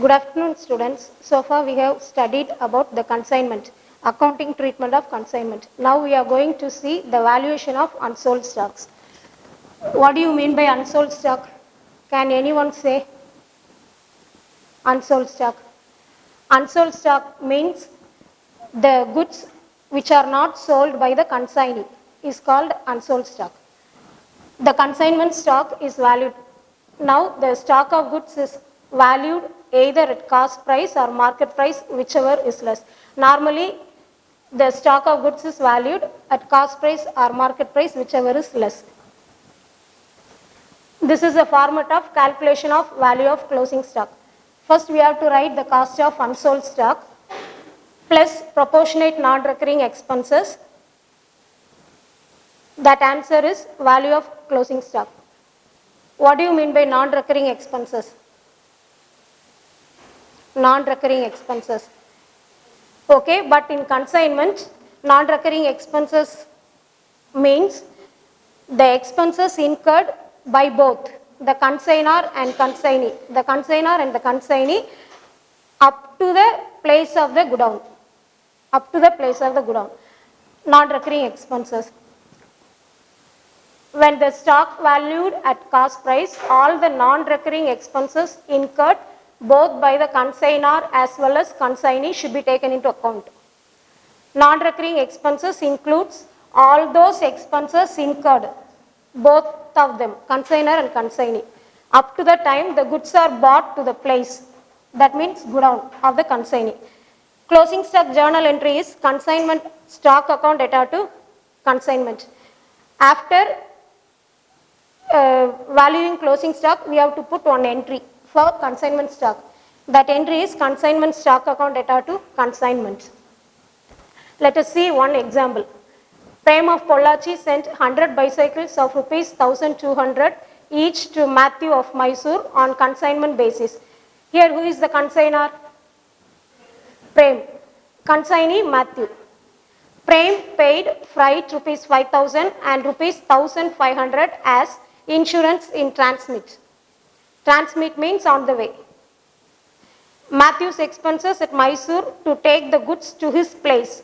Good afternoon, students. So far we have studied about the consignment, accounting treatment of consignment. Now we are going to see the valuation of unsold stocks. What do you mean by unsold stock? Can anyone say unsold stock? Unsold stock means the goods which are not sold by the consignee is called unsold stock. The consignment stock is valued. Now the stock of goods is valued either at cost price or market price, whichever is less. Normally the stock of goods is valued at cost price or market price, whichever is less. This is a format of calculation of value of closing stock. First we have to write the cost of unsold stock plus proportionate non-recurring expenses. That answer is value of closing stock. What do you mean by non-recurring expenses? Non-recurring expenses. Okay, but in consignment, non-recurring expenses means the expenses incurred by both the consignor and consignee. The consignor and the consignee up to the place of the godown. Up to the place of the godown. Non-recurring expenses. When the stock valued at cost price, all the non-recurring expenses incurred both by the consignor as well as consignee should be taken into account. Non-recurring expenses includes all those expenses incurred, both of them, consignor and consignee, up to the time the goods are brought to the place, that means godown of the consignee. Closing stock journal entry is consignment stock account data to consignment. After valuing closing stock, we have to put one entry for consignment stock. That entry is consignment stock account data to consignment. Let us see one example. Prem of Pollachi sent 100 bicycles of rupees 1200 each to Matthew of Mysore on consignment basis. Here who is the consignor? Prem. Consignee Matthew. Prem paid freight rupees 5000 and rupees 1500 as insurance in transmit. Transmit means on the way. Matthew's expenses at Mysore to take the goods to his place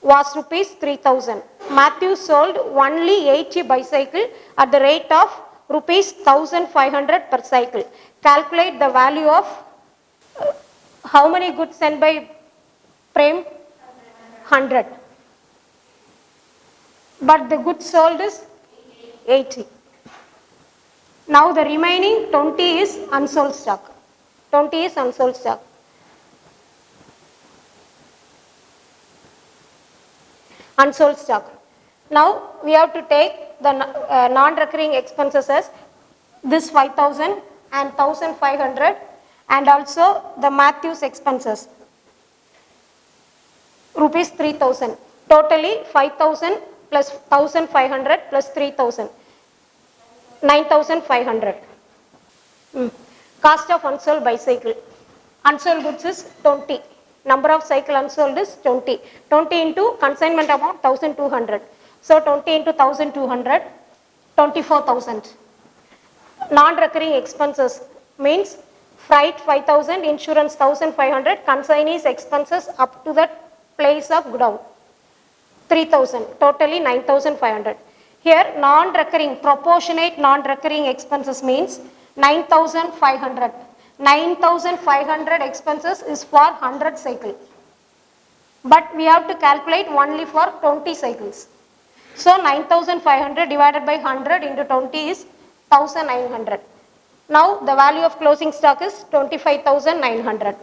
was rupees 3000. Matthew sold only 80 bicycle at the rate of rupees 1500 per cycle. Calculate the value of how many goods sent by Prem? 100. But the goods sold is 80. Now the remaining 20 is unsold stock. 20 is unsold stock. Unsold stock. Now we have to take the non-recurring expenses as this 5000 and 1500 and also the Matthew's expenses. Rupees 3000. Totally 5000 plus 1500 plus 3000. 9500. Cost of unsold bicycle. Unsold goods is 20. Number of cycle unsold is 20. 20 into consignment amount 1200. So 20 into 1200, 24,000. Non-recurring expenses means freight 5000, insurance 1500, consignee's expenses up to the place of godown 3000. Totally 9500. Here non-recurring, proportionate non-recurring expenses means 9500. 9500 expenses is for 100 cycle. But we have to calculate only for 20 cycles. So 9500 divided by 100 into 20 is 1900. Now the value of closing stock is 25,900.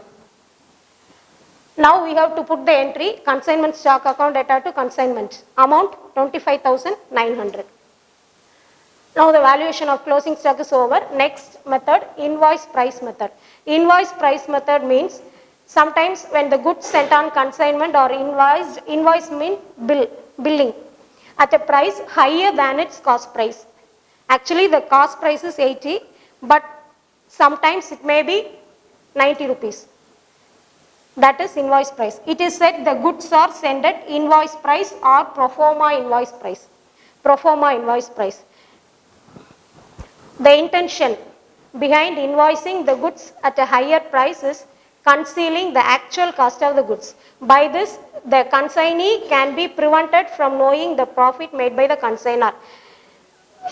Now we have to put the entry consignment stock account data to consignment. Amount 25,900. Now the valuation of closing stock is over. Next method, invoice price method. Invoice price method means sometimes when the goods sent on consignment or invoiced, invoice means billing at a price higher than its cost price. Actually the cost price is 80, but sometimes it may be 90 rupees. That is invoice price. It is said the goods are sent at invoice price or pro forma invoice price. Pro forma invoice price. The intention. behind invoicing the goods at a higher price is concealing the actual cost of the goods. By this, the consignee can be prevented from knowing the profit made by the consignor.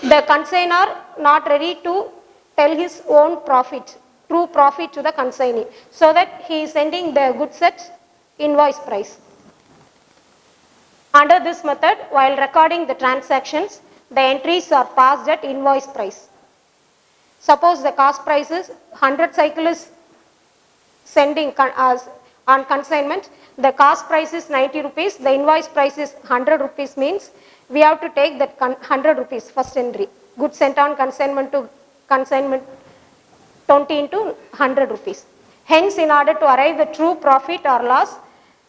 The consignor not ready to tell his own profit, true profit to the consignee, so that he is sending the goods at invoice price. Under this method, while recording the transactions, the entries are passed at invoice price. Suppose the cost price is 100 cycle is sending on consignment, the cost price is 90 rupees, the invoice price is 100 rupees, means we have to take that 100 rupees first entry. Goods sent on consignment to consignment 20 into 100 rupees. Hence, in order to arrive the true profit or loss,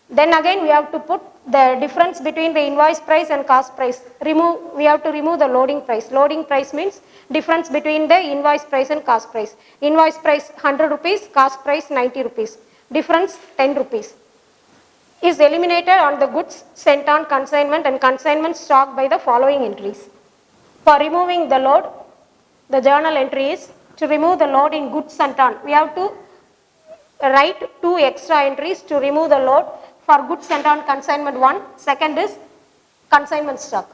then again we have to put the difference between the invoice price and cost price. We have to remove the loading price. Loading price means difference between the invoice price and cost price. Invoice price 100 rupees, cost price 90 rupees. Difference 10 rupees. Is eliminated on the goods sent on consignment and consignment stock by the following entries. For removing the load, the journal entry is to remove the load in goods sent on. We have to write 2 extra entries to remove the load for goods sent on consignment 1. Second is consignment stock.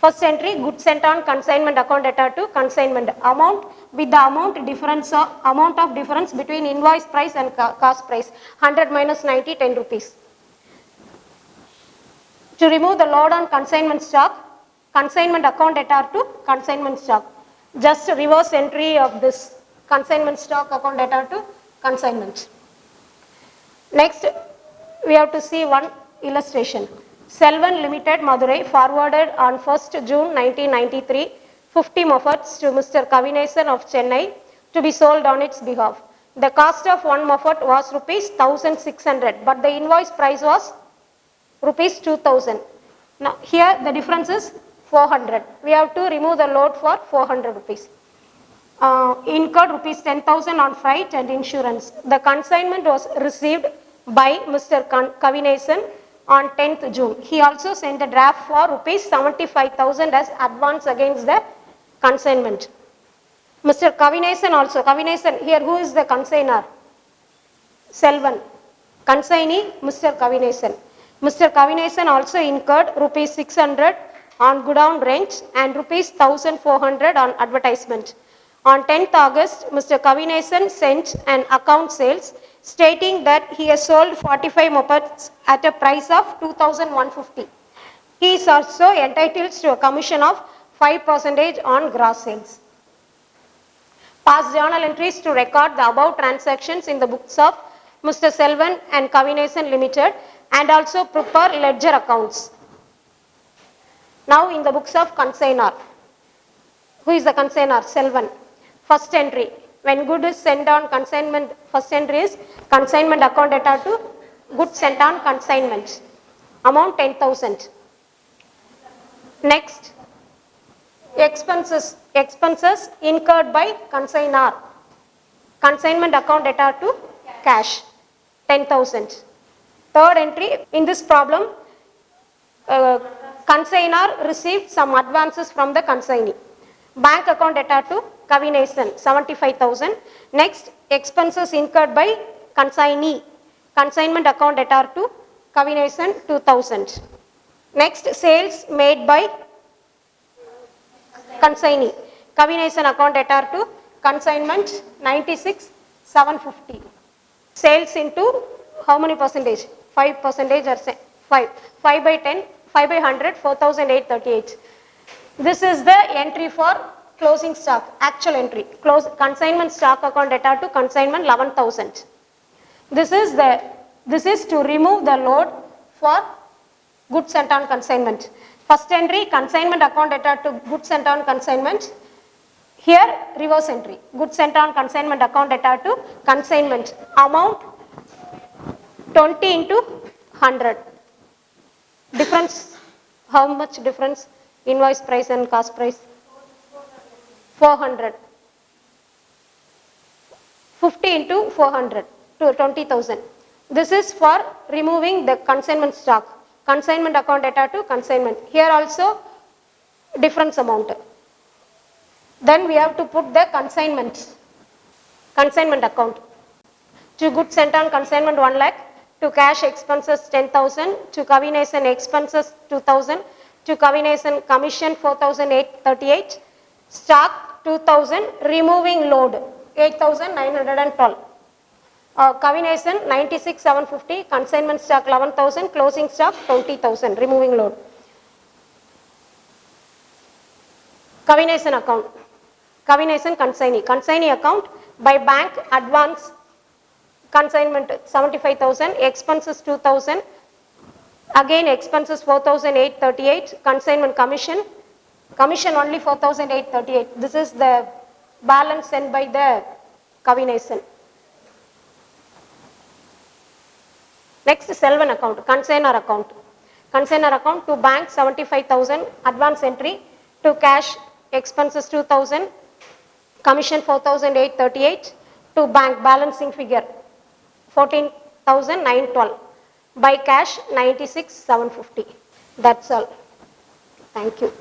First entry, goods sent on consignment account data to consignment amount with the amount of difference between invoice price and cost price. 100 minus 90, 10 rupees. To remove the load on consignment stock, consignment account data to consignment stock. Just reverse entry of this consignment stock account data to consignment. Next, we have to see one illustration. Selvan Limited, Madurai, forwarded on 1st June 1993, 50 muffets to Mr. Kavinesan of Chennai to be sold on its behalf. The cost of one muffet was rupees 1600, but the invoice price was rupees 2000. Now, here the difference is 400. We have to remove the load for 400 rupees. Incurred rupees 10,000 on freight and insurance. The consignment was received by Mr. Kavinesan on 10th June. He also sent a draft for rupees 75,000 as advance against the consignment. Mr. Kavinesan also, here who is the consignor? Selvan. Consignee, Mr. Kavinesan. Mr. Kavinesan also incurred rupees 600 on godown rent and rupees 1400 on advertisement. On 10th August, Mr. Kavinesan sent an account sales stating that he has sold 45 mopeds at a price of 2,150. He is also entitled to a commission of 5% on gross sales. Pass journal entries to record the above transactions in the books of Mr. Selvan and Kavinesan Limited and also prepare ledger accounts. Now in the books of consignor. Who is the consignor? Selvan. First entry. When good is sent on consignment, first entry is consignment account data to goods sent on consignment. Amount 10,000. Next, expenses incurred by consignor. Consignment account data to cash 10,000. Third entry, in this problem, consignor received some advances from the consignee. Bank account data to Kavinesan 75,000. Next, expenses incurred by consignee. Consignment account data to Kavinesan 2,000. Next, sales made by consignee. Kavinesan account data to consignment 96,750. Sales into how many percentage? 5% or 5. 5 by 10, 5 by 100, 4,838. This is the entry for closing stock, actual entry. Consignment stock account data to consignment 11,000. This is to remove the load for goods sent on consignment. First entry, consignment account data to goods sent on consignment. Here, reverse entry, goods sent on consignment account data to consignment. Amount 20 into 100. Difference, how much difference? Invoice price and cost price? 400. 50 into 400 to 20,000. This is for removing the consignment stock. Consignment account data to consignment. Here also difference amount. Then we have to put the consignment. Consignment account. To goods sent on consignment 1 lakh, to cash expenses 10,000, to Kavination expenses 2,000, to Kavination commission 4,838, stock 2,000, removing load 8,912. Kavination 96,750, consignment stock 11,000, closing stock 20,000, removing load. Kavination account. Kavination consignee account by bank advance consignment 75,000, expenses 2,000, again expenses 4,838, consignment commission only 4,838. This is the balance sent by the Kavination. Next, Selvan account, consignor account. Consignor account to bank 75,000, advance entry, to cash expenses 2,000, commission 4,838, to bank balancing figure 14,912, by cash 96,750. That's all. Thank you.